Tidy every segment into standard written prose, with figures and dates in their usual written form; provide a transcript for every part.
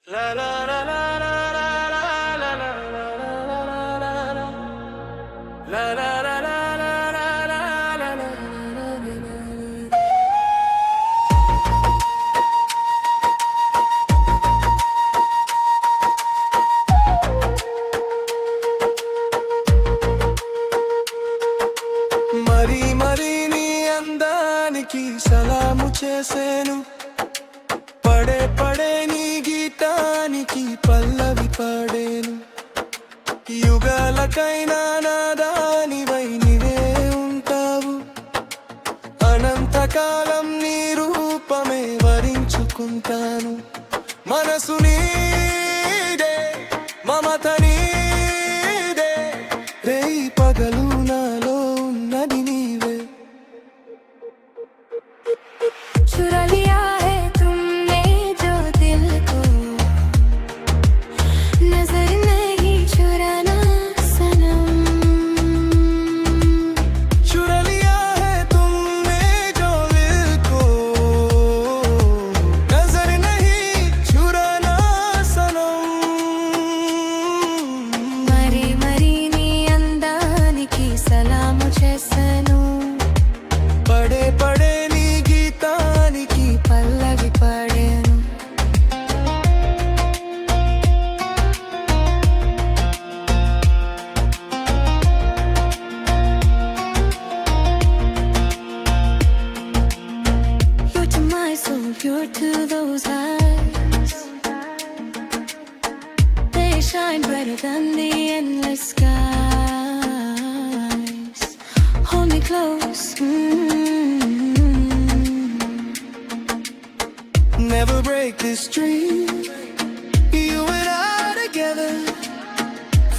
మరీ మరీ నీ అందానికి సలాము చేసేను, పడే పడే నీ గీతానికి పల్లవి పాడేను. యుగాలకైనా నాదానివై నీవే ఉంటావు, అనంతకాలం నీ రూపమే వరించుకుంటాను. మనసు నీదే, మమత నీదే, రేయి పగలు నాలో ఉన్నది నీవే. चुरा लिया है तुमने जो दिल को, नजर नहीं चुराना सनम. चुरा लिया है तुमने जो दिल को, नजर नहीं चुराना सनम. मरी मरी नी अंदानिकी सलाము చేసాను, పడే పడే నీ గీతానికి పల్లవి పాడాను. You're to my soul, you're to those eyes. They shine brighter than the endless skies. Hold me close. Never break this dream, you and I together,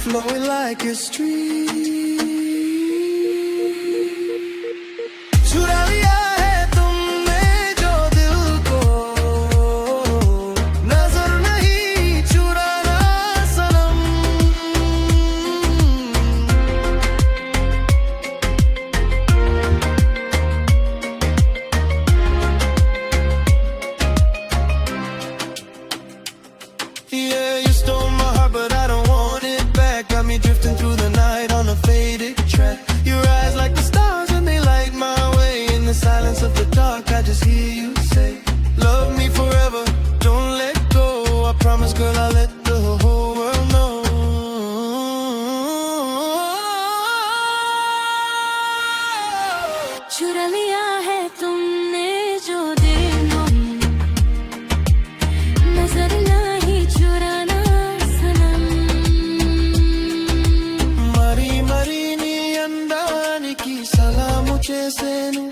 flowing like a stream. चुरा लिया है तुमने जो दिल को, नजर नहीं चुराना सनम. Yeah, you stole my heart, but I don't want it back. Got me drifting through the night on a faded track. Your eyes like the stars and they light my way. In the silence of the dark, I just hear you say, love me forever, don't let go. I promise, girl, I'll let the whole world know. चुरा लिया है तुमने जो दिल को, नजर नहीं चुराना सनम. మరీ మరీ నీ అందానికి సలాము చేసేను,